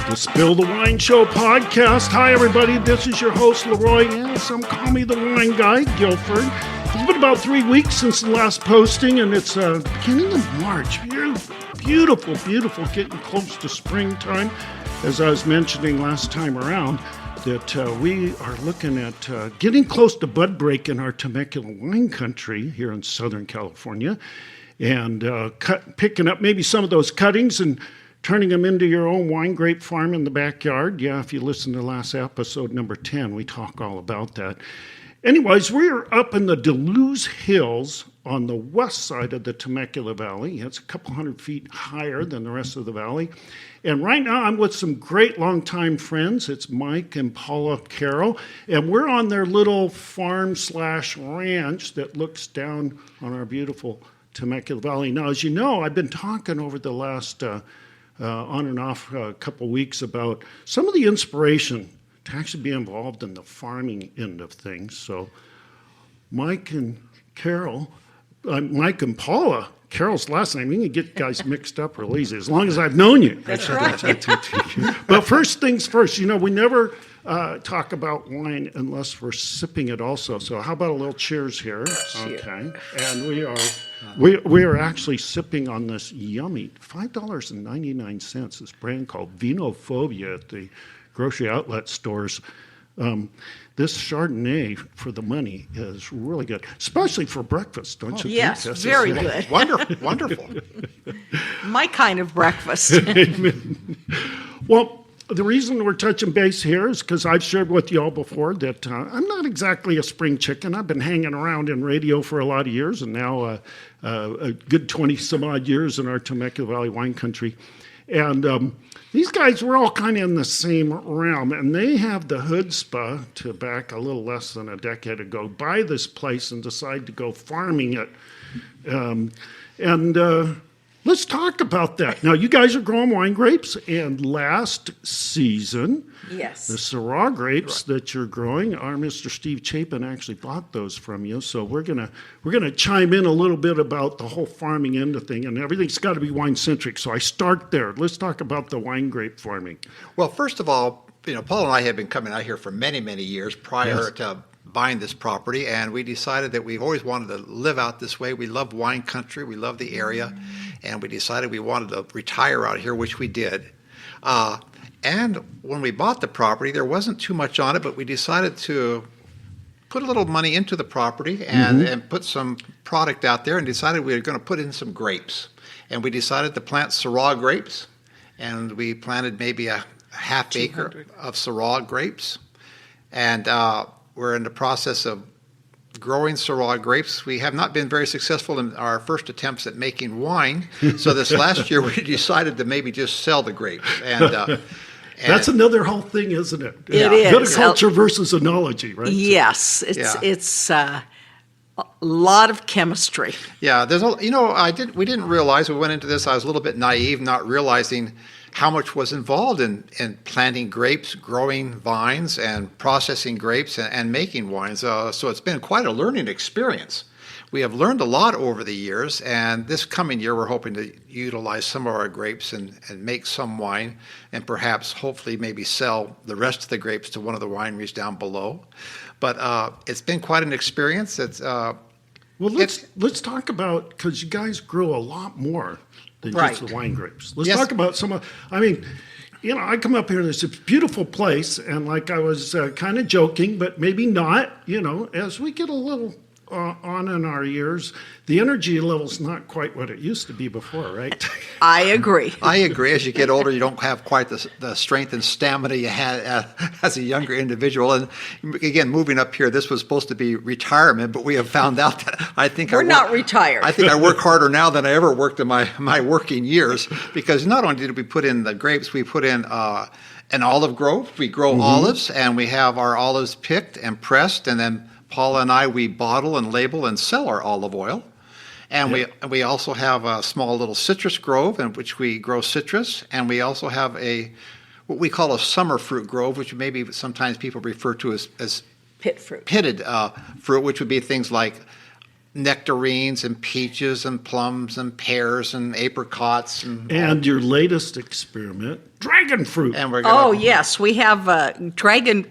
The Spill the Wine Show podcast. Hi, everybody. This is your host, Leroy, and some call me the wine guy, Guilford. It's been about 3 weeks since the last posting, and it's beginning of March. Beautiful, beautiful, getting close to springtime. As I was mentioning last time around, that we are looking at getting close to bud break in our Temecula wine country here in Southern California, and picking up maybe some of those cuttings and turning them into your own wine grape farm in the backyard. Yeah, if you listen to last episode, number 10, we talk all about that. Anyways, we're up in the Deleuze Hills on the west side of the Temecula Valley. It's a couple hundred feet higher than the rest of the valley. And right now I'm with some great longtime friends. It's Mike and Paula Carol. And we're on their little farm/ranch that looks down on our beautiful Temecula Valley. Now, as you know, I've been talking over the last on and off a couple weeks about some of the inspiration to actually be involved in the farming end of things. So Mike and Paula, Carol's last name, you can get guys mixed up real easy, as long as I've known you. That's right. But first things first, we never talk about wine unless we're sipping it also. So how about a little cheers here? Cheers. Okay. And we are actually sipping on this yummy $5.99, this brand called Vinophobia at the grocery outlet stores. This Chardonnay for the money is really good, especially for breakfast, don't you yes, think? Yes, very good. Wonderful. My kind of breakfast. Amen. Well, the reason we're touching base here is because I've shared with you all before that I'm not exactly a spring chicken. I've been hanging around in radio for a lot of years, and now a good 20-some-odd years in our Temecula Valley wine country. And these guys were all kind of in the same realm, and they have the chutzpah to back a little less than a decade ago buy this place and decide to go farming it. Let's talk about that. Now, you guys are growing wine grapes, and last season, Yes. the Syrah grapes that you're growing, our Mr. Steve Chapin actually bought those from you. So we're gonna chime in a little bit about the whole farming end of thing, and everything's got to be wine centric. So I start there. Let's talk about the wine grape farming. Well, first of all, Paul and I have been coming out here for many, many years prior to buying this property, and we decided that we've always wanted to live out this way. We love wine country, we love the area, and we decided we wanted to retire out here, which we did. And when we bought the property, there wasn't too much on it, but we decided to put a little money into the property and put some product out there, and decided we were going to put in some grapes. And we decided to plant Syrah grapes, and we planted maybe a half acre of Syrah grapes. And we're in the process of growing Syrah grapes. We have not been very successful in our first attempts at making wine. So this last year we decided to maybe just sell the grapes. And that's another whole thing, isn't it? It is. Viticulture versus enology, right? Yes, it's a lot of chemistry. Yeah, we didn't realize, we went into this, I was a little bit naive, not realizing how much was involved in planting grapes, growing vines, and processing grapes and making wines. So it's been quite a learning experience. We have learned a lot over the years, and this coming year we're hoping to utilize some of our grapes and make some wine, and perhaps hopefully maybe sell the rest of the grapes to one of the wineries down below. But it's been quite an experience. Let's talk about, because you guys grow a lot more than just the wine grapes. Let's talk about some of, I come up here, there's this beautiful place, and like I was kind of joking, but maybe not, as we get a little on in our years, the energy level's not quite what it used to be before, right? I agree. As you get older, you don't have quite the strength and stamina you had as a younger individual. And again, moving up here, this was supposed to be retirement, but we have found out that we're not retired. I think I work harder now than I ever worked in my working years, because not only did we put in the grapes, we put in an olive grove. We grow olives, and we have our olives picked and pressed, and then Paula and I, we bottle and label and sell our olive oil. And we also have a small little citrus grove in which we grow citrus. And we also have what we call a summer fruit grove, which maybe sometimes people refer to as Pit fruit. Pitted fruit, which would be things like nectarines and peaches and plums and pears and apricots And your latest experiment, dragon fruit. and we're gonna, Oh, yes. We have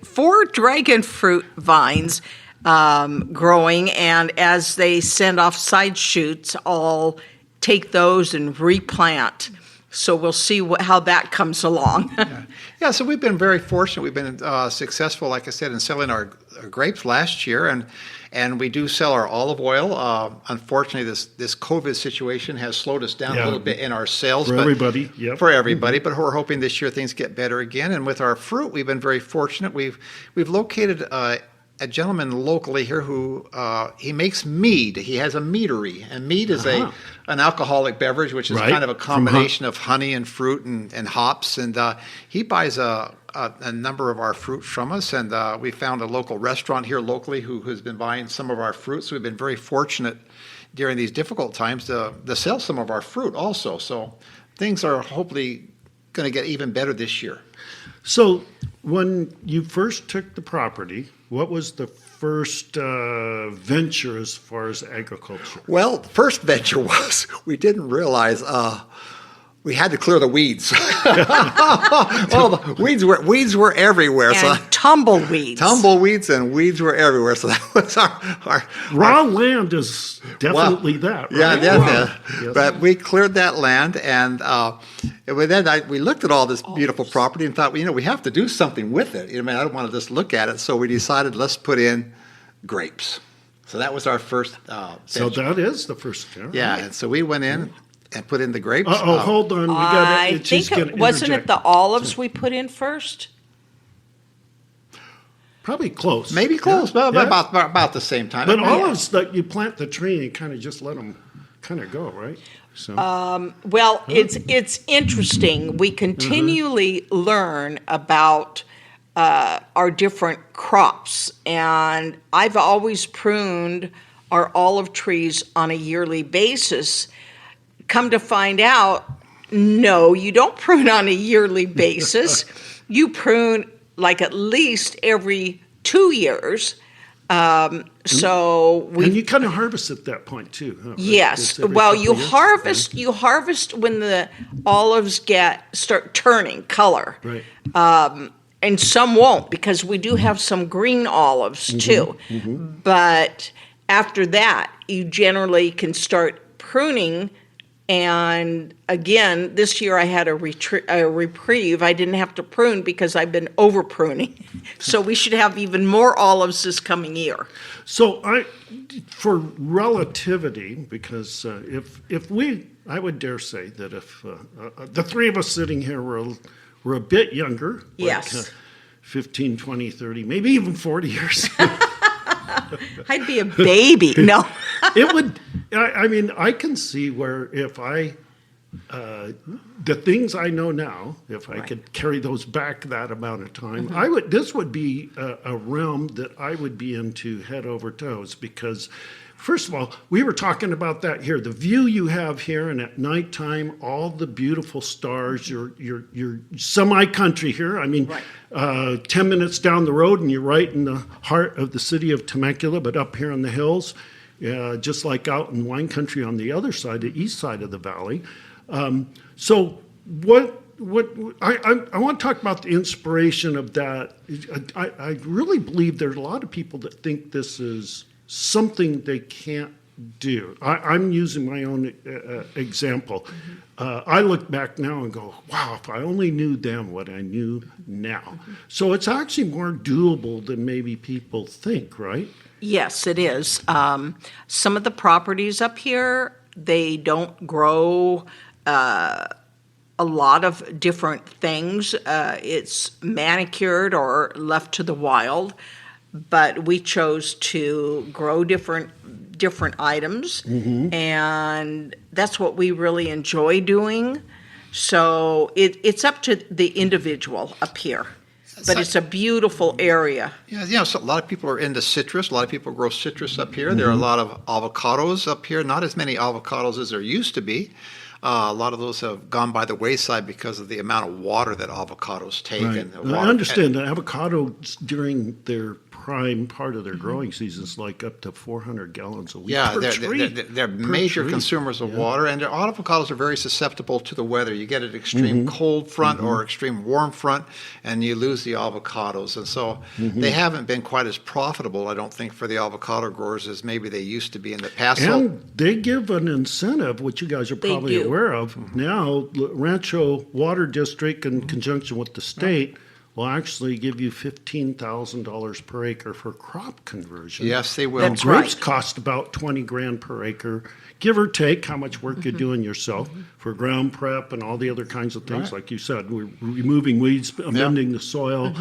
four dragon fruit vines growing, and as they send off side shoots, I'll take those and replant. So we'll see how that comes along. Yeah, so we've been very fortunate. We've been successful, like I said, in selling our grapes last year, and we do sell our olive oil. Unfortunately, this COVID situation has slowed us down a little bit in our sales. For everybody, yep. For everybody, but we're hoping this year things get better again. And with our fruit, we've been very fortunate. We've located a gentleman locally here who he makes mead. He has a meadery, and mead is an alcoholic beverage, which is kind of a combination of honey and fruit and hops. And he buys a number of our fruit from us, and we found a local restaurant here locally who has been buying some of our fruit. So we've been very fortunate during these difficult times to sell some of our fruit also. So things are hopefully going to get even better this year. So when you first took the property, what was the first venture as far as agriculture? Well, the first venture was we didn't realize we had to clear the weeds. The weeds were everywhere. And tumbleweeds. Tumbleweeds and weeds were everywhere. So that was our raw land is definitely that, right? Yeah, Yes. But we cleared that land, and then we looked at all this beautiful property and thought, we have to do something with it. I don't want to just look at it. So we decided, let's put in grapes. So that was our first So venture. that is the first venture. Yeah, and so we went in and put in the grapes. Hold on. I think wasn't it the olives we put in first? Probably close. Maybe close, Yeah. but about the same time. But olives, that you plant the tree and kind of just let them kind of go, right? So Well, it's interesting. We continually learn about our different crops, and I've always pruned our olive trees on a yearly basis. Come to find out, no, you don't prune on a yearly basis. You prune like at least every 2 years. So and you kind of harvest at that point too. Huh? Right? Yes. Every Well, couple you of years? harvest. You harvest when the olives start turning color. Right. And some won't, because we do have some green olives too. But after that, you generally can start pruning. And again, this year I had a reprieve. I didn't have to prune because I've been over pruning. So we should have even more olives this coming year. So for relativity, because I would dare say that if the three of us sitting here were a bit younger, Yes. like 15, 20, 30, maybe even 40 years. I'd be a baby. No. It would, I can see where if the things I know now, if I could carry those back that amount of time, this would be a realm that I would be into head over toes, because first of all, we were talking about that here, the view you have here, and at nighttime, all the beautiful stars, you're semi-country here. 10 minutes down the road and you're right in the heart of the city of Temecula, but up here in the hills, just like out in wine country on the other side, the east side of the valley. So what I want to talk about the inspiration of that. I really believe there's a lot of people that think this is something they can't do. I'm using my own example. I look back now and go, wow, if I only knew then what I knew now. So it's actually more doable than maybe people think, right? Yes, it is. Some of the properties up here, they don't grow a lot of different things. It's manicured or left to the wild, but we chose to grow different items, and that's what we really enjoy doing. So it's up to the individual up here. But it's a beautiful area. Yeah, so a lot of people are into citrus. A lot of people grow citrus up here. There are a lot of avocados up here. Not as many avocados as there used to be. A lot of those have gone by the wayside because of the amount of water that avocados take. Right. And the I water, understand that avocados during their prime part of their growing season is like up to 400 gallons a week Yeah, per tree. they're major tree. consumers of water, and avocados are very susceptible to the weather. You get an extreme cold front or extreme warm front, and you lose the avocados. And so they haven't been quite as profitable, I don't think, for the avocado growers as maybe they used to be in the past. And they give an incentive, which you guys are probably do. aware of. Now, Rancho Water District, in conjunction with the state, will actually give you $15,000 per acre for crop conversion. Yes, they will. That's Grapes right. cost about 20 grand per acre, give or take how much work you're doing yourself for ground prep and all the other kinds of things. Like you said, we're removing weeds, amending the soil,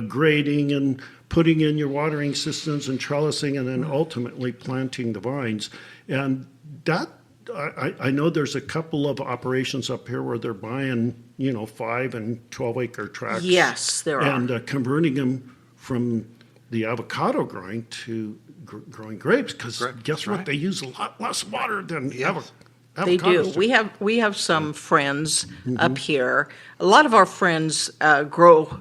grading and putting in your watering systems and trellising, and then ultimately planting the vines. And that, I know there's a couple of operations up here where they're buying, 5 and 12 acre tracts. Yes, there are. And converting them from the avocado growing to growing grapes, because guess what? right. They use a lot less water than They avocados do. We have some friends up here. A lot of our friends grow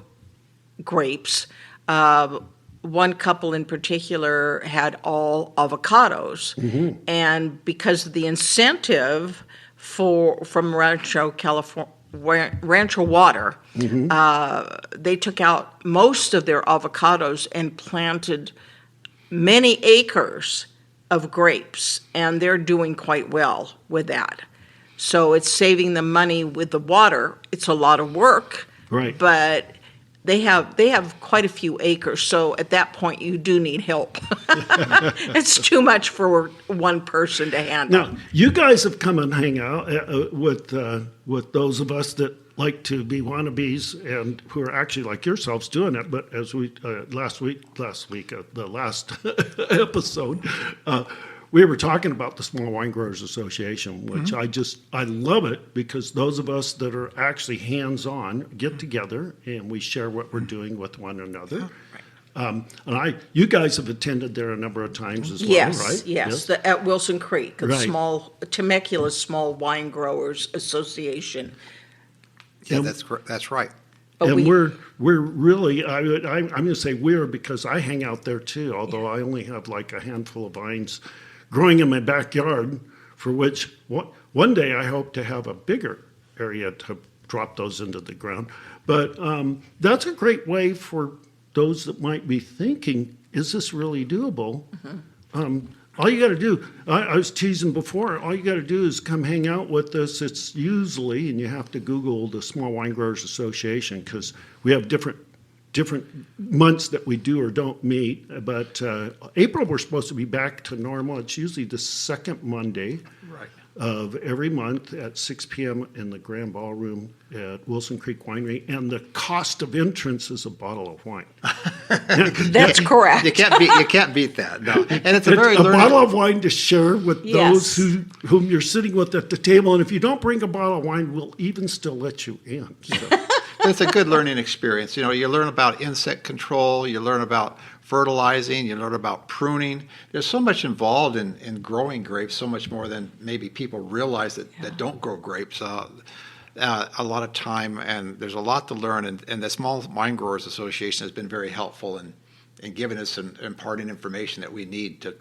grapes. One couple in particular had all avocados, and because of the incentive from Rancho Water, they took out most of their avocados and planted many acres of grapes, and they're doing quite well with that. So it's saving them money with the water. It's a lot of work, Right. but they have quite a few acres. So at that point, you do need help. It's too much for one person to handle. Now, you guys have come and hang out with those of us that like to be wannabes and who are actually like yourselves doing it. But as we last week, the last episode, we were talking about the Small Wine Growers Association, which I love it, because those of us that are actually hands-on get together and we share what we're doing with one another. You guys have attended there a number of times as well, right? Yes. At Wilson Creek, the Right. Temecula Small Wine Growers Association. Yeah, that's right. But And we're really, I'm going to say we're, because I hang out there too, although I only have like a handful of vines growing in my backyard, for which one day I hope to have a bigger area to drop those into the ground. But that's a great way for those that might be thinking, is this really doable? All you got to do, I was teasing before, all you got to do is come hang out with us. It's usually, and you have to Google the Small Wine Growers Association, because we have different months that we do or don't meet. But April, we're supposed to be back to normal. It's usually the second Monday of every month at 6 p.m. in the Grand Ballroom at Wilson Creek Winery. And the cost of entrance is a bottle of wine. That's correct. You can't beat that. No, and it's a very a learning. bottle of wine to share with Yes. those whom you're sitting with at the table. And if you don't bring a bottle of wine, we'll even still let you in. So. It's a good learning experience. You learn about insect control, you learn about fertilizing, you learn about pruning. There's so much involved in growing grapes, so much more than maybe people realize that don't grow grapes. A lot of time, and there's a lot to learn. And the Small Wine Growers Association has been very helpful in giving us and imparting information that we need to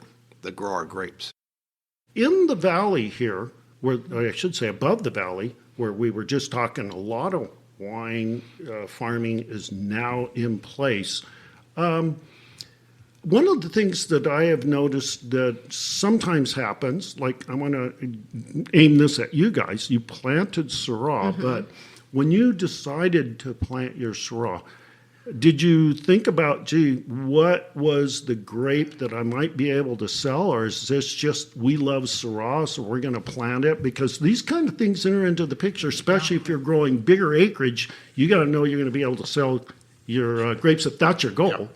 grow our grapes. In the valley here, where I should say above the valley, where we were just talking, a lot of wine farming is now in place. One of the things that I have noticed that sometimes happens, like I want to aim this at you guys, you planted Syrah, but when you decided to plant your Syrah, did you think about, what was the grape that I might be able to sell? Or is this just, we love Syrah, so we're going to plant it? Because these kind of things enter into the picture, especially if you're growing bigger acreage. You got to know you're going to be able to sell your grapes, if that's your goal,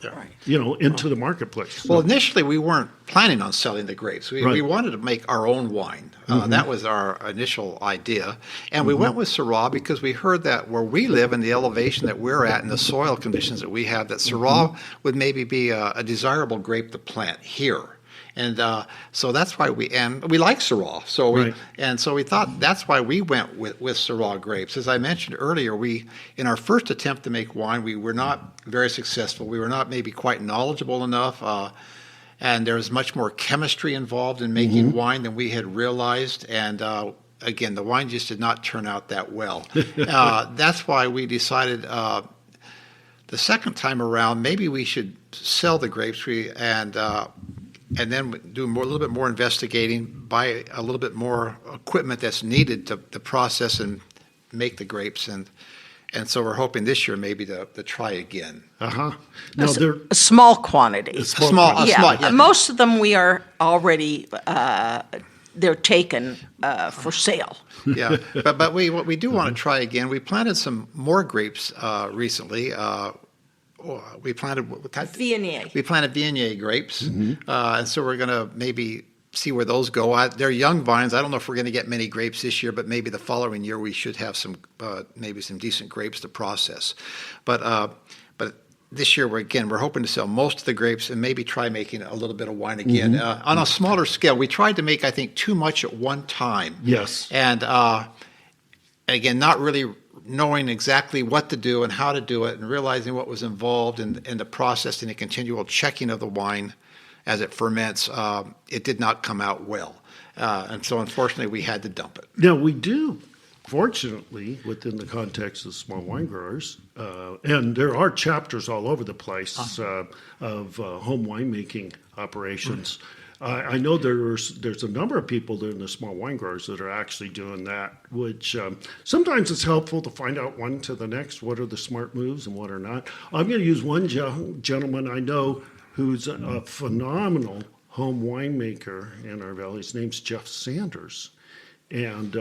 into the marketplace. Well, initially we weren't planning on selling the grapes. We wanted to make our own wine. That was our initial idea. And we went with Syrah because we heard that where we live and the elevation that we're at and the soil conditions that we have, that Syrah would maybe be a desirable grape to plant here. And so that's why we like Syrah. So we thought that's why we went with Syrah grapes. As I mentioned earlier, in our first attempt to make wine, we were not very successful. We were not maybe quite knowledgeable enough. And there was much more chemistry involved in making wine than we had realized. And again, the wine just did not turn out that well. That's why we decided the second time around, maybe we should sell the grapes and then do a little bit more investigating, buy a little bit more equipment that's needed to process and make the grapes. And so we're hoping this year maybe to try again. Now they're A small quantity. Small, yeah. Most of them we are already, they're taken for sale. Yeah, but what we do want to try again, we planted some more grapes recently. We planted Viognier. We planted Viognier grapes, and so we're going to maybe see where those go. They're young vines. I don't know if we're going to get many grapes this year, but maybe the following year we should have some decent grapes to process. But this year we're hoping to sell most of the grapes and maybe try making a little bit of wine again on a smaller scale. We tried to make, I think, too much at one time. Yes, and again, not really knowing exactly what to do and how to do it, and realizing what was involved in the process and the continual checking of the wine as it ferments, it did not come out well. And so unfortunately we had to dump it. Now we do, fortunately, within the context of small wine growers, and there are chapters all over the place of home winemaking operations. I know there's a number of people that in the small wine growers that are actually doing that, which sometimes it's helpful to find out one to the next, what are the smart moves and what are not. I'm going to use one gentleman I know who's a phenomenal home winemaker in our valley. His name's Jeff Sanders. And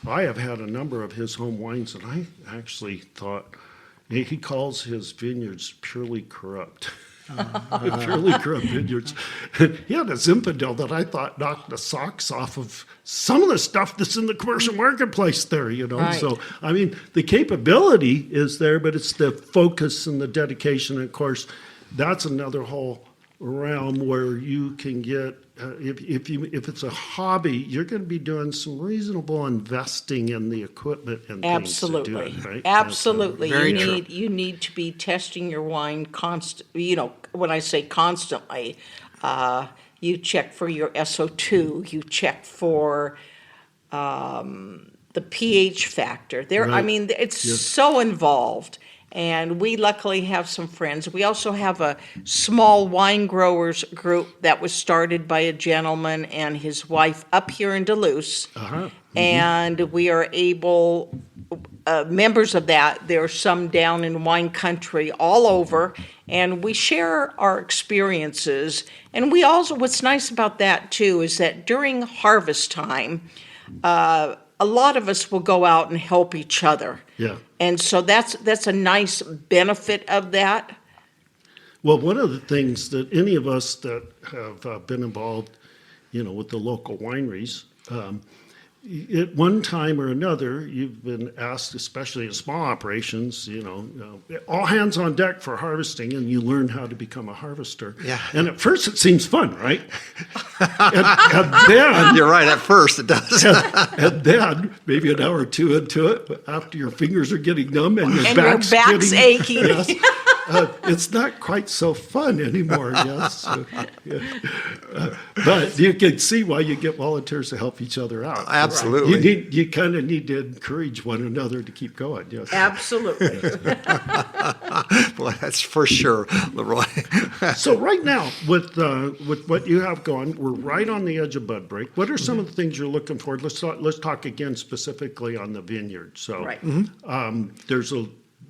I have had a number of his home wines, and I actually thought he calls his vineyards purely corrupt. Purely corrupt vineyards. He had a Zinfandel that I thought knocked the socks off of some of the stuff that's in the commercial marketplace there, Right. So, I mean, the capability is there, but it's the focus and the dedication. And of course, that's another whole realm where you can get, if it's a hobby, you're going to be doing some reasonable investing in the equipment and things to do it, right? Absolutely. Very true. You need to be testing your wine when I say constantly, you check for your SO2, you check for the pH factor. Right. I mean, it's so involved. And we luckily have some friends. We also have a small wine growers group that was started by a gentleman and his wife up here in Duluth. And we are able, members of that, there are some down in wine country all over, and we share our experiences. And we also, what's nice about that too, is that during harvest time, a lot of us will go out and help each other. Yeah. And so that's a nice benefit of that. Well, one of the things that any of us that have been involved, with the local wineries, at one time or another, you've been asked, especially in small operations, all hands on deck for harvesting, and you learn how to become a harvester. Yeah. And at first it seems fun, right? and then You're right, at first it does. and then maybe an hour or two into it, after your fingers are getting numb and your back's aching. Yes, it's not quite so fun anymore, yes. But you can see why you get volunteers to help each other out. Absolutely. You kind of need to encourage one another to keep going, yes. Absolutely. Well, that's for sure, Leroy. So right now, with what you have going, we're right on the edge of bud break. What are some of the things you're looking for? Let's talk again specifically on the vineyard. So Right.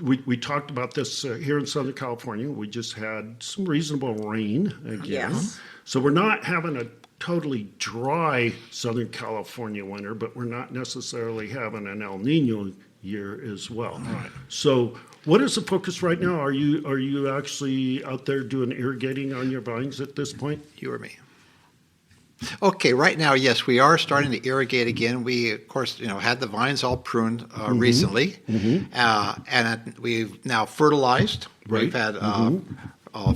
We talked about this here in Southern California. We just had some reasonable rain again. Yes. So we're not having a totally dry Southern California winter, but we're not necessarily having an El Nino year as well. Right. So what is the focus right now? Are you actually out there doing irrigating on your vines at this point? You or me? Okay, right now, yes, we are starting to irrigate again. We, of course, had the vines all pruned recently, and we've now fertilized. Right. We've had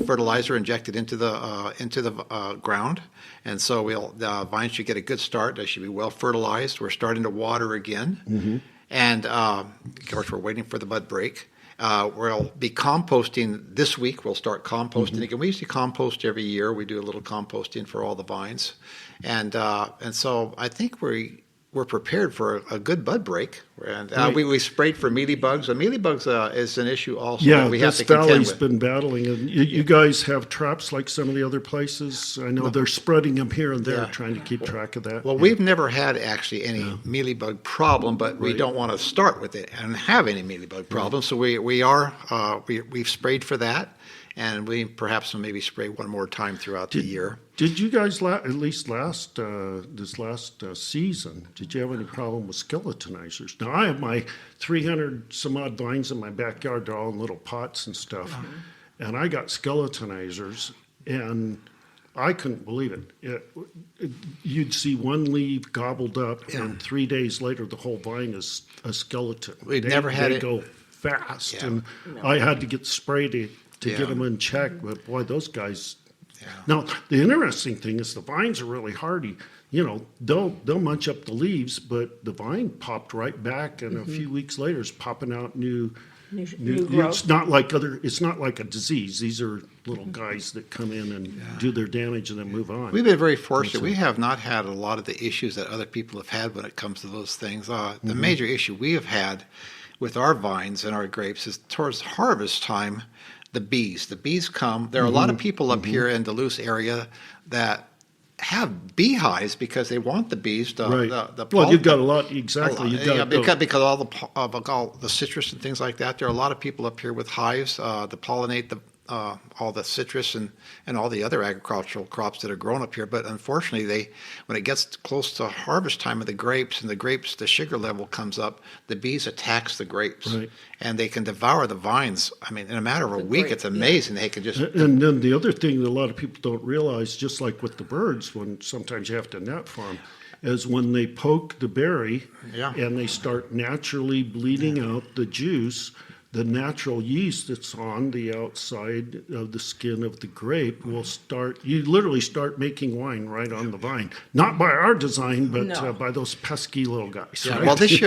fertilizer injected into the ground, and so the vines should get a good start. They should be well fertilized. We're starting to water again, and of course we're waiting for the bud break. We'll be composting this week. We'll start composting again. We usually compost every year. We do a little composting for all the vines, and so I think we're prepared for a good bud break. And we sprayed for mealybugs. The mealybugs is an issue also that we have to contend valley's with. been battling. And you guys have traps like some of the other places? I know they're spreading them here and there, trying to keep track of that. Well, we've never had actually any mealybug problem, but we don't want to start with it and have any mealybug problem. So we've sprayed for that, and we perhaps will maybe spray one more time throughout the year. Did you guys, at least this last season, did you have any problem with skeletonizers? Now, I have my 300 some odd vines in my backyard. They're all in little pots and stuff. And I got skeletonizers, and I couldn't believe it. You'd see one leaf gobbled up, and 3 days later, the whole vine is a skeleton. They go fast, and I had to get sprayed to get them in check. But boy, those guys. Now, the interesting thing is the vines are really hardy. They'll munch up the leaves, but the vine popped right back, and a few weeks later, it's popping out new growth. It's not like a disease. These are little guys that come in and do their damage and then move on. We've been very fortunate. We have not had a lot of the issues that other people have had when it comes to those things. The major issue we have had with our vines and our grapes is towards harvest time. The bees come. There are a lot of people up here in the Duluth area that have beehives because they want the bees. Well, you've got a lot. Exactly. Because all the citrus and things like that. There are a lot of people up here with hives to pollinate all the citrus and all the other agricultural crops that are grown up here. But unfortunately, when it gets close to harvest time of the grapes, the sugar level comes up, the bees attacks the grapes. Right. And they can devour the vines. I mean, in a matter of a week, it's amazing. They can just... And then the other thing that a lot of people don't realize, just like with the birds, when sometimes you have to net farm, is when they poke the berry and they start naturally bleeding out the juice, the natural yeast that's on the outside of the skin of the grape will you literally start making wine right on the vine. Not by our design, but by those pesky little guys. Yeah, right? well, this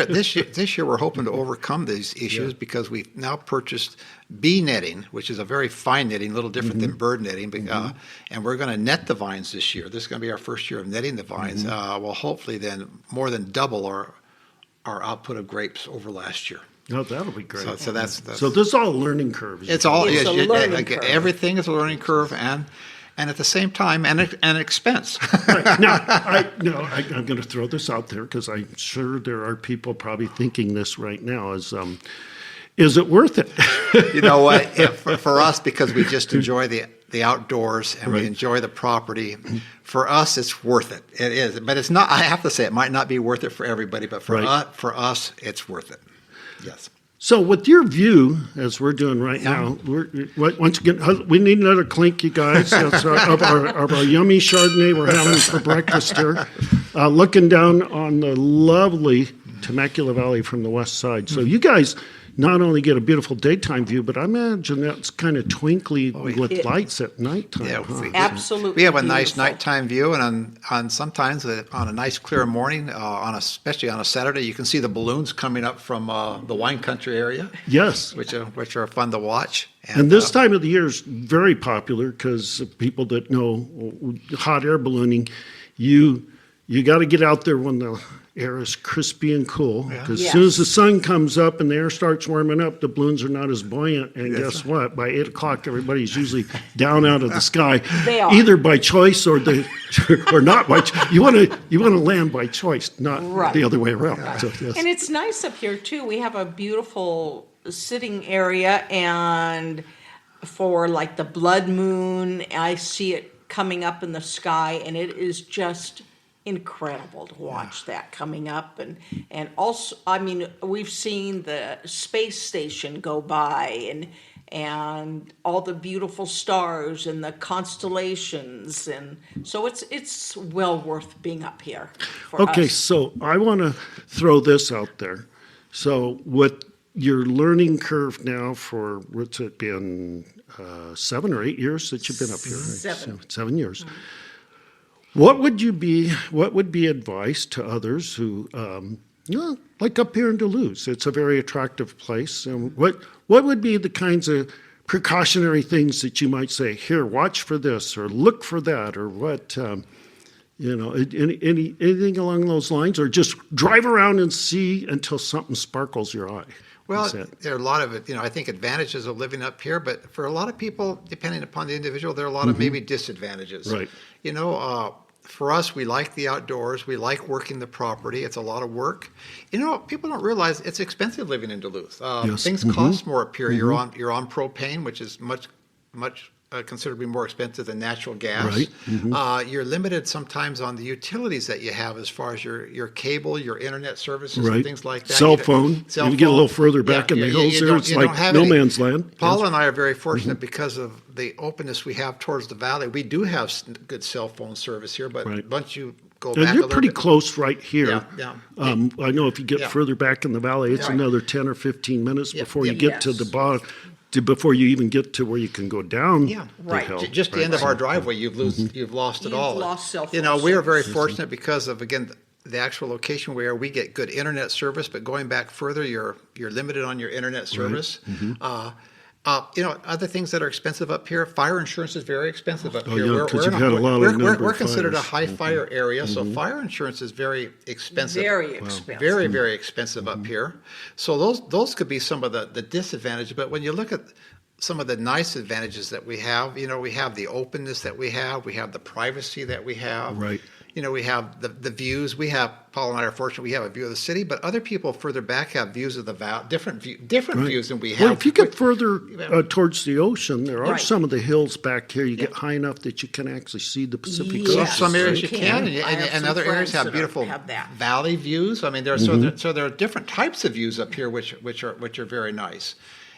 year we're hoping to overcome these issues because we've now purchased bee netting, which is a very fine netting, a little different than bird netting, but, and we're going to net the vines this year. This is going to be our first year of netting the vines. We'll hopefully then more than double our output of grapes over last year. No, that'll be great. So that's so this is all a learning curve. It's a learning curve. Everything is a learning curve, and at the same time, an expense. Right. Now, I'm going to throw this out there because I'm sure there are people probably thinking this right now: is it worth it? You know what? For us, because we just enjoy the outdoors and we enjoy the property. For us, it's worth it. It is, but it's not. I have to say, it might not be worth it for everybody, but for us, it's worth it. Yes. So with your view, as we're doing right now, once again, we need another clink, you guys, of our yummy Chardonnay we're having for breakfast here, looking down on the lovely Temecula Valley from the west side. So you guys not only get a beautiful daytime view, but I imagine that's kind of twinkly with lights at nighttime. Yeah, absolutely. We have a nice nighttime view, and on sometimes on a nice clear morning, especially on a Saturday, you can see the balloons coming up from the wine country area. Yes, which are fun to watch. And this time of the year is very popular because people that know hot air ballooning, you got to get out there when the air is crispy and cool, because as soon as the sun comes up and the air starts warming up, the balloons are not as buoyant. And guess what? By 8 o'clock, everybody's usually down out of the sky, either by choice or not by choice. You want to land by choice, not the other way around. Right. So, yes. And it's nice up here too. We have a beautiful sitting area, and for like the blood moon, I see it coming up in the sky, and it is just incredible to watch that coming up. And also, I mean, we've seen the space station go by, and all the beautiful stars and the constellations, and so it's well worth being up here for us. So I want to throw this out there. So with your learning curve now for, what's it been, 7 or 8 years that you've been up here? Right? 7 years. What would be advice to others who, like up here in Duluth, it's a very attractive place. And what would be the kinds of precautionary things that you might say, here, watch for this, or look for that, or what, anything along those lines, or just drive around and see until something sparkles your eye? Well, there are a lot of, I think advantages of living up here, but for a lot of people, depending upon the individual, there are a lot of maybe disadvantages. Right. For us, we like the outdoors. We like working the property. It's a lot of work. People don't realize it's expensive living in Duluth. Yes. Things cost more up here. You're on propane, which is much considerably more expensive than natural gas. Right. You're limited sometimes on the utilities that you have as far as your cable, your internet services, and things like that. Cell phone. If you get a little further back in the hills there, it's like no man's land. Paula and I are very fortunate because of the openness we have towards the valley. We do have good cell phone service here, but once you go back a little bit. And you're pretty close right here. Yeah. I know if you get further back in the valley, it's another 10 or 15 minutes before you get to the bottom. Before you even get to where you can go down the hill. Just the end of our driveway, you've lost it all. You've lost cell phone we are very fortunate because of, again, the actual location where we get good internet service, but going back further, you're limited on your internet service. Right. Other things that are expensive up here, fire insurance is very expensive up here. We're considered a high fire area, so fire insurance is very expensive. Very expensive. Very, very expensive up here. So those could be some of the disadvantages. But when you look at some of the nice advantages that we have, we have the openness that we have the privacy that we have. Right. We have the views. Paul and I are fortunate we have a view of the city, but other people further back have views of the valley, different views than we have. Well, if you get further towards the ocean, there are some of the hills back here. You get high enough that you can actually see the Pacific Ocean. Some areas you can, and other areas have beautiful valley views. I mean, there are different types of views up here, which are very nice.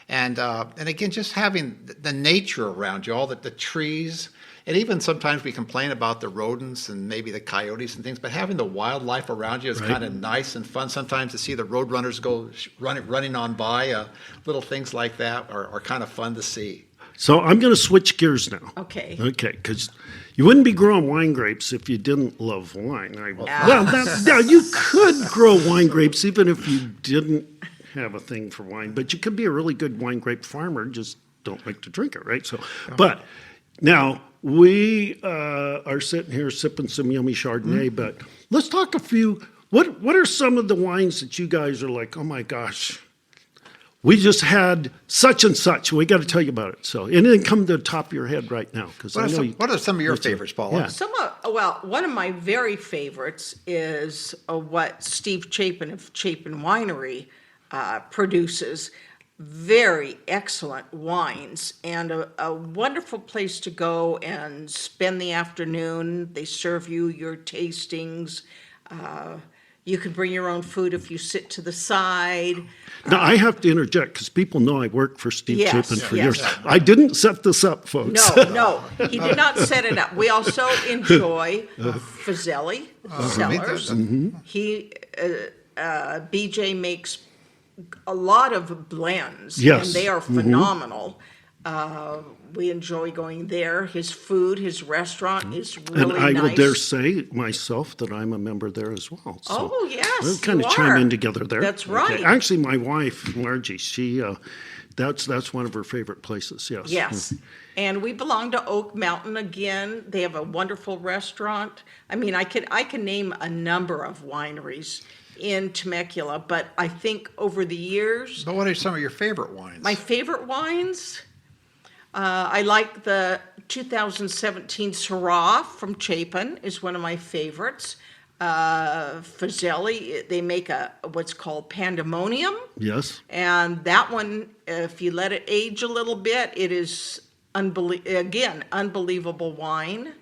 And again, just having the nature around you, all the trees. And even sometimes we complain about the rodents and maybe the coyotes and things, but having the wildlife around you is kind of nice and fun. Sometimes to see the road runners go running on by, little things like that are kind of fun to see. So I'm going to switch gears now. Okay, because you wouldn't be growing wine grapes if you didn't love wine. You could grow wine grapes even if you didn't have a thing for wine, but you could be a really good wine grape farmer, just don't like to drink it, right? So, but now we are sitting here sipping some yummy Chardonnay, but let's talk a few. What are some of the wines that you guys are like, oh my gosh, we just had such and such. We got to tell you about it. So anything come to the top of your head right now? Because what are some of your favorites, Paula? Yeah. One of my very favorites is what Steve Chapin of Chapin Winery produces. Very excellent wines and a wonderful place to go and spend the afternoon. They serve you your tastings. You can bring your own food if you sit to the side. Now, I have to interject because people know I worked for Steve Chapin for years. I didn't set this up, folks. No, he did not set it up. We also enjoy Fazeli cellars. He, BJ makes a lot of blends, and they are phenomenal. We enjoy going there. His food, his restaurant is really nice. And I will dare say myself that I'm a member there as well. So yes, we'll kind of chime in together there. That's right. Okay. Actually, my wife, Margie, she that's one of her favorite places. Yes. Yes. And we belong to Oak Mountain again. They have a wonderful restaurant. I mean, I can name a number of wineries in Temecula, but I think over the years... But what are some of your favorite wines? My favorite wines? I like the 2017 Syrah from Chapin is one of my favorites. Fazeli, they make what's called Pandemonium. Yes. And that one, if you let it age a little bit, it is, unbelievable wine.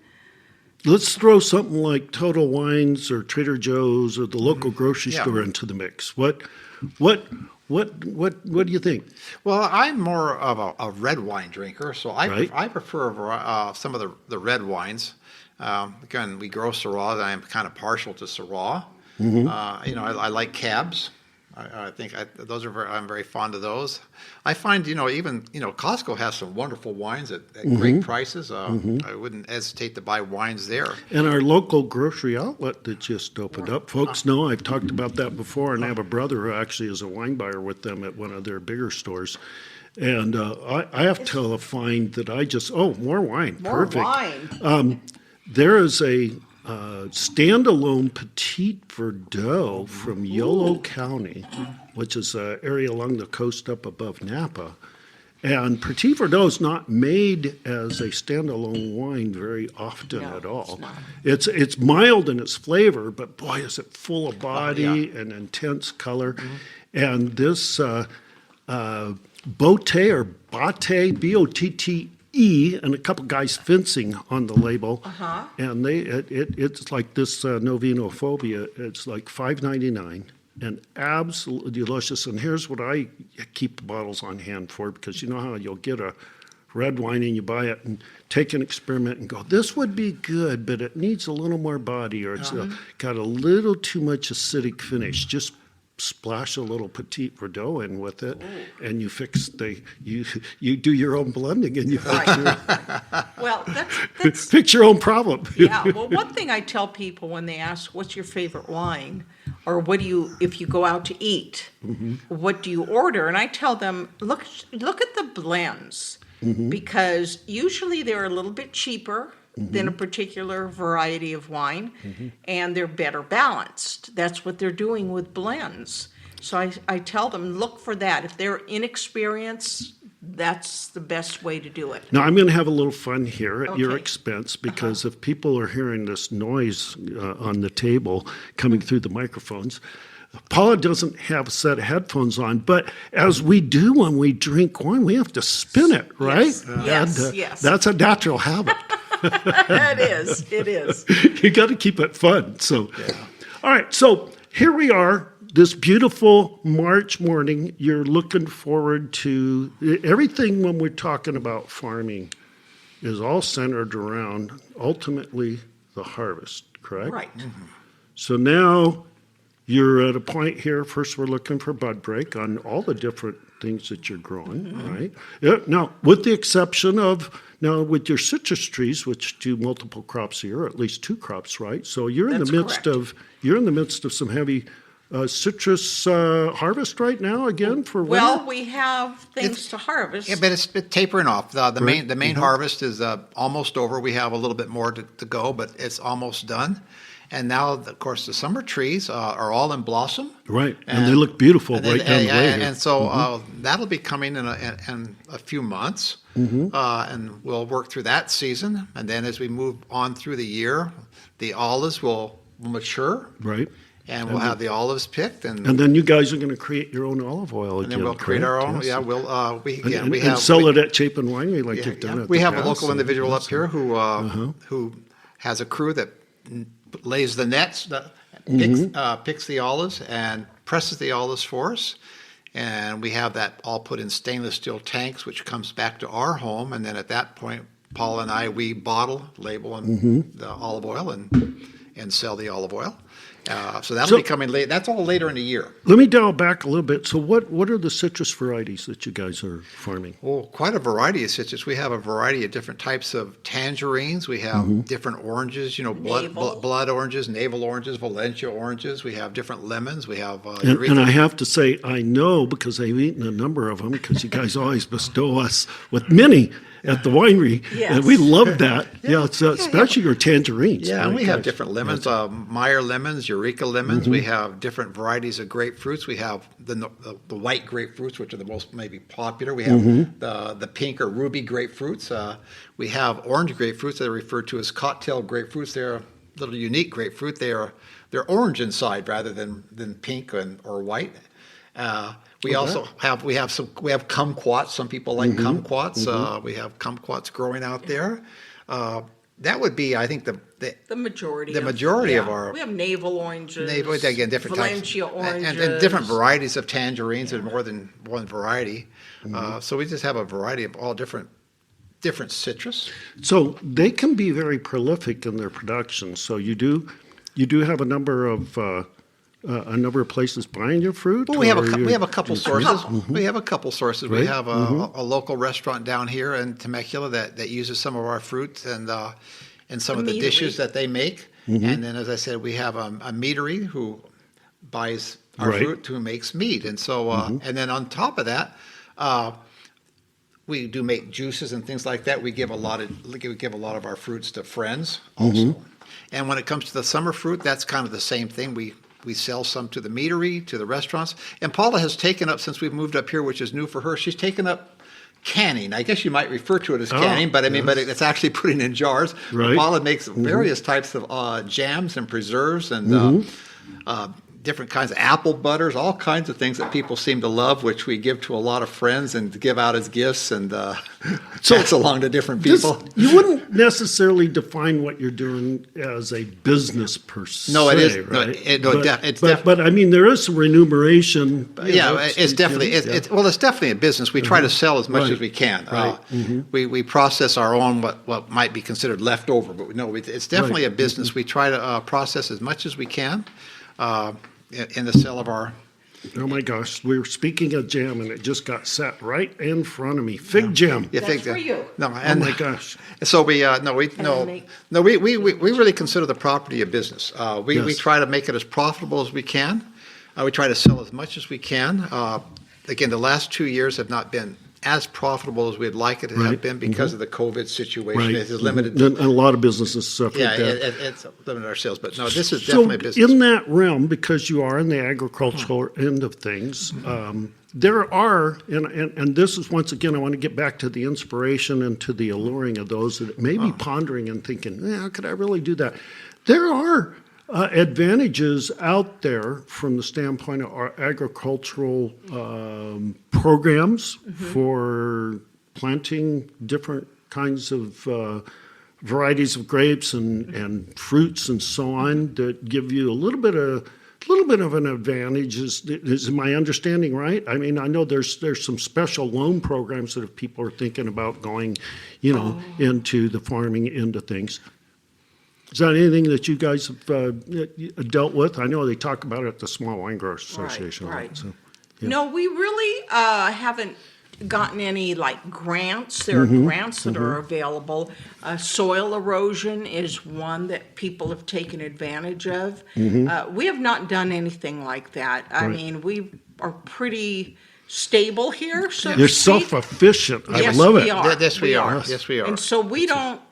Let's throw something like Total Wines or Trader Joe's or the local grocery store into the mix. What do you think? Well, I'm more of a red wine drinker, so I prefer some of the red wines. Again, we grow Syrah. I'm kind of partial to Syrah. I like Cabs. I think those are I'm very fond of those. I find, even, Costco has some wonderful wines at great prices. I wouldn't hesitate to buy wines there. And our local grocery outlet that just opened up, folks know I've talked about that before, and I have a brother who actually is a wine buyer with them at one of their bigger stores. And I have to find that more wine. More Perfect. wine. There is a standalone Petit Verdot from Yolo County, which is an area along the coast up above Napa. And Petit Verdot is not made as a standalone wine very often at all. It's mild in esse flavor, but boy, is it full of body and intense color. And this Botte or Botte, B-O-T-T-E, and a couple guys fencing on the label, and it's like this Novinophobia. It's like $5.99 and absolutely delicious. And here's what I keep the bottles on hand for, because you know how you'll get a red wine and you buy it and take an experiment and go, this would be good, but it needs a little more body, or it's got a little too much acidic finish. Just splash a little Petit Verdot in with it, and you fix you do your own blending, and you fix Well, that's fix your own problem. yeah. Well, one thing I tell people when they ask, "What's your favorite wine?" or if you go out to eat, what do you order? And I tell them, look at the blends, because usually they're a little bit cheaper than a particular variety of wine, and they're better balanced. That's what they're doing with blends. So I tell them, look for that. If they're inexperienced, that's the best way to do it. Now, I'm going to have a little fun here at your expense, because if people are hearing this noise on the table coming through the microphones, Paula doesn't have a set of headphones on, but as we do when we drink wine, we have to spin it, right? Yes. That's a natural habit. It is. You got to keep it fun. So, all right. So here we are, this beautiful March morning. You're looking forward to everything when we're talking about farming is all centered around ultimately the harvest, correct? Right. So now you're at a point here. First, we're looking for bud break on all the different things that you're growing, right? Yeah. Now, with the exception of with your citrus trees, which do multiple crops a year, at least 2 crops, right? So you're in the midst of some heavy citrus harvest right now again for winter? Well, we have things to harvest. Yeah, but it's tapering off. The main harvest is almost over. We have a little bit more to go, but it's almost done. And now, of course, the summer trees are all in blossom. Right, and they look beautiful down the way here. And so that'll be coming in a few months, and we'll work through that season. And then as we move on through the year, the olives will mature. Right. And we'll have the olives picked. And then you guys are going to create your own olive oil again. And then we'll create our own. Yes. Yeah, we'll we sell it at Chapin Winery like you've done it. We have a local individual up here who has a crew that lays the nets, picks the olives and presses the olives for us. And we have that all put in stainless steel tanks, which comes back to our home. And then at that point, Paul and I, we bottle, label, and the olive oil and sell the olive oil. So that'll be coming late. That's all later in the year. Let me dial back a little bit. So what are the citrus varieties that you guys are farming? Well, quite a variety of citrus. We have a variety of different types of tangerines. We have different oranges, blood oranges, navel oranges, Valencia oranges. We have different lemons. We have and I have to say, I know because I've eaten a number of them, because you guys always bestow us with many at the winery, and we love that. It's especially your tangerines. Yeah, and we have different lemons, Meyer lemons, Eureka lemons. We have different varieties of grapefruits. We have the white grapefruits, which are the most maybe popular. We have the pink or ruby grapefruits. We have orange grapefruits that are referred to as cocktail grapefruits. They're a little unique grapefruit. They're orange inside rather than pink or white. We also have kumquats. Some people like kumquats. We have kumquats growing out there. That would be, I think, the majority. Of our. We have navel oranges. Again, different Valencia types, oranges, and different varieties of tangerines, and more than one variety. So we just have a variety of all different citrus. So they can be very prolific in their production. So you do have a number of a number of places buying your fruit? Well, we have or we have a couple sources. Mm-hmm. We have a couple sources. Right. We have a local restaurant down here in Temecula that uses some of our fruits and some of the dishes that they make. And then, as I said, we have a meadery who buys our fruit, who makes meat. And so, and then on top of that, we do make juices and things like that. We give a lot of our fruits to friends also. And when it comes to the summer fruit, that's kind of the same thing. We sell some to the meadery, to the restaurants. And Paula has taken up, since we've moved up here, which is new for her, she's taken up canning. I guess you might refer to it as canning, but it's actually putting in jars. Right. Paula makes various types of jams and preserves and different kinds of apple butters, all kinds of things that people seem to love, which we give to a lot of friends and give out as gifts and pass along to different people. You wouldn't necessarily define what you're doing as a business per se. No, it is. Right? But I mean, there is some remuneration. It's definitely a business. We try to sell as much as we can. Right. We process our own what might be considered leftover, but no, it's definitely a business. We try to process as much as we can. In the sale of our... Oh my gosh, we were speaking of jam and it just got set right in front of me. Fig jam. Yeah, That's for you. No, Oh my gosh. So we really consider the property a business. We try to make it as profitable as we can. We try to sell as much as we can. Again, the last 2 years have not been as profitable as we'd like it to have been because of the COVID situation. Right. It has limited. And a lot of businesses suffered that. It's limited our sales. But no, this is definitely a business. In that realm, because you are in the agricultural end of things, there are, and this is, once again, I want to get back to the inspiration and to the alluring of those that may be pondering and thinking, how could I really do that? There are advantages out there from the standpoint of our agricultural programs for planting different kinds of varieties of grapes and fruits and so on that give you a little bit of an advantage. Is my understanding right? I mean, I know there's some special loan programs that if people are thinking about going, into the farming end of things. Is that anything that you guys have dealt with? I know they talk about it at the Small Wine Growers Association. Right. So, No, we really haven't gotten any grants. There are grants that are available. Soil erosion is one that people have taken advantage of. We have not done anything like that. I mean, we are pretty stable here. So you're self-efficient. I love it. Yes, we are. Yes, we are. And so we don't.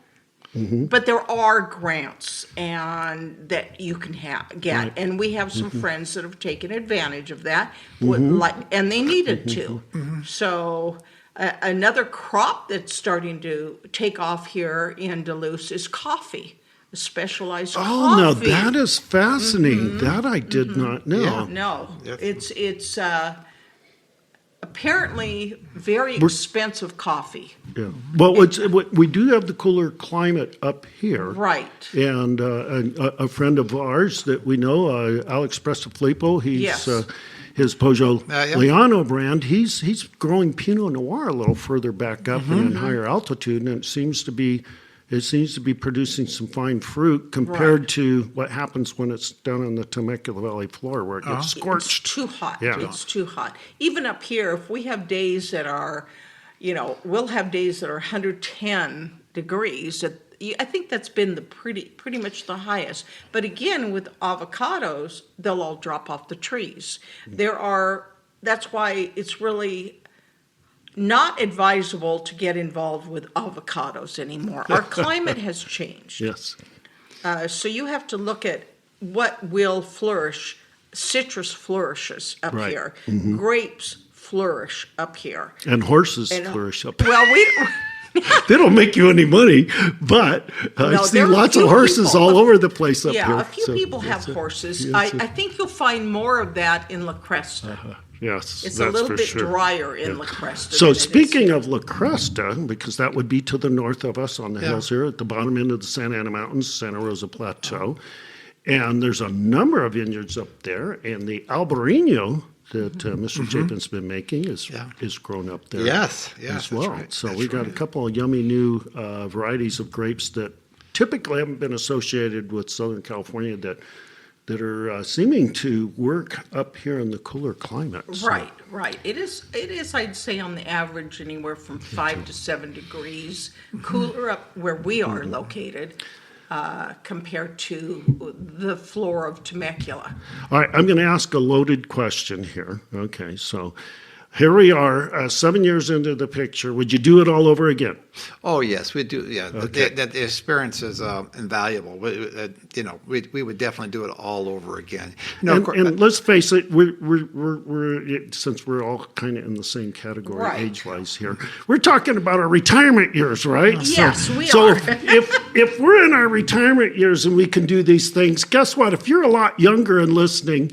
But there are grants and that you can get, and we have some friends that have taken advantage of that, and they needed to. So another crop that's starting to take off here in Duluth is coffee, specialized coffee. Oh, no, that is fascinating. That I did not know. Yeah. No, it's apparently very expensive coffee. Yeah. Well, we do have the cooler climate up here. Right. And a friend of ours that we know, Alex Prestafilippo, his Poggio Liano brand, he's growing Pinot Noir a little further back up and in higher altitude, and it seems to be producing some fine fruit compared to what happens when it's down on the Temecula Valley floor where it gets scorched. It's too hot. Yeah. It's too hot. Even up here, if we have days that are, we'll have days that are 110 degrees. I think that's been the pretty much the highest. But again, with avocados, they'll all drop off the trees. That's why it's really not advisable to get involved with avocados anymore. Our climate has changed. Yes. So you have to look at what will flourish. Citrus flourishes up here. Grapes flourish up here. And horses flourish up here. Well, they don't make you any money, but I see lots of horses all over the place up here. Yeah, a few people have horses. I think you'll find more of that in La Cresta. Yes, it's that's a little for bit sure. drier in La Cresta. So speaking of La Cresta, because that would be to the north of us on the hills here at the bottom end of the Santa Ana Mountains, Santa Rosa Plateau, and there's a number of vineyards up there, and the Albarino that Mr. Chapin's been making is grown up there as well. Right. So we got a couple of yummy new varieties of grapes that typically haven't been associated with Southern California that that are seeming to work up here in the cooler climate. So- Right. It is, I'd say, on the average, anywhere from 5 to 7 degrees cooler up where we are located compared to the floor of Temecula. All right, I'm going to ask a loaded question here. Okay, so here we are, 7 years into the picture. Would you do it all over again? Oh yes, we do. Yeah, Okay. the experience is invaluable. We would definitely do it all over again. And let's face it, we're since we're all kind of in the same category Right. age-wise here, we're talking about our retirement years, right? Yes, we so are. if we're in our retirement years and we can do these things, guess what? If you're a lot younger and listening,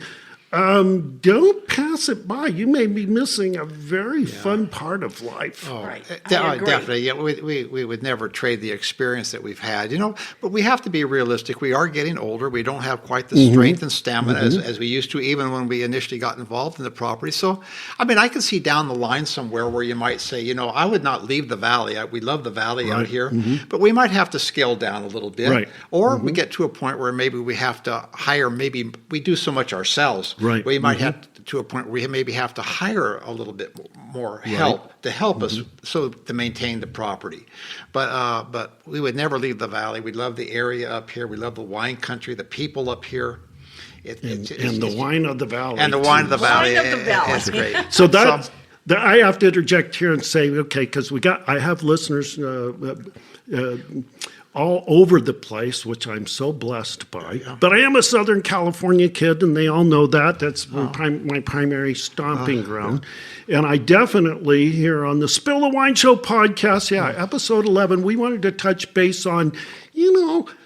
don't pass it by. You may be missing a very fun part of life. Right. I agree. Definitely. Yeah, we would never trade the experience that we've had, but we have to be realistic. We are getting older. We don't have quite the strength and stamina as we used to, even when we initially got involved in the property. So, I can see down the line somewhere where you might say, I would not leave the valley. We love the valley out here, but we might have to scale down a little bit. Right. Or we get to a point where maybe we have to hire, maybe we do so much ourselves. Right. We might have to a point where we maybe have to hire a little bit more help to help us to maintain the property. But we would never leave the valley. We love the area up here. We love the wine country, the people up here. And the wine of the valley. And the wine of the valley. Wine of the valley. It's great. So I have to interject here and say, okay, because I have listeners all over the place, which I'm so blessed by. Yeah. But I am a Southern California kid, and they all know that. That's my primary stomping ground. Yeah. And I definitely, here on the Spill the Wine Show podcast, episode 11, we wanted to touch base on,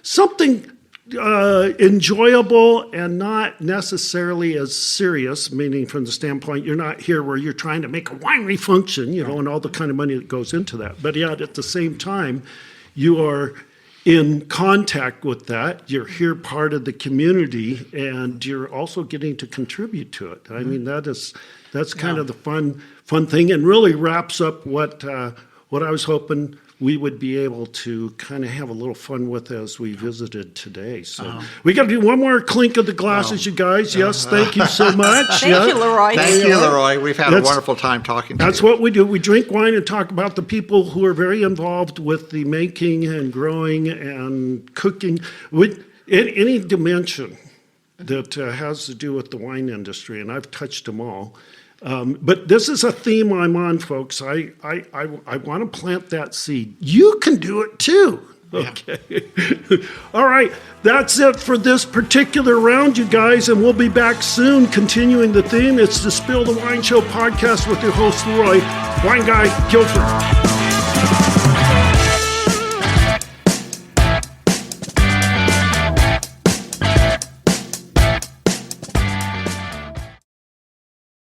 something enjoyable and not necessarily as serious, meaning from the standpoint you're not here where you're trying to make a winery function, and all the kind of money that goes into that. But yet at the same time, you are in contact with that. You're here part of the community, and you're also getting to contribute to it. I mean, that's kind of the fun thing, and really wraps up what I was hoping we would be able to kind of have a little fun with as we visited today. So we got to do one more clink of the glasses, you guys. Yes, thank you so much. Thank you, Leroy. Thank you, Leroy. We've had a wonderful time talking to you. That's what we do. We drink wine and talk about the people who are very involved with the making and growing and cooking with any dimension that has to do with the wine industry, and I've touched them all. But this is a theme I'm on, folks. I want to plant that seed. You can do it too. Okay. All right. That's it for this particular round, you guys, and we'll be back soon continuing the theme. It's the Spill the Wine Show podcast with your host, Leroy, wine guy Guilford.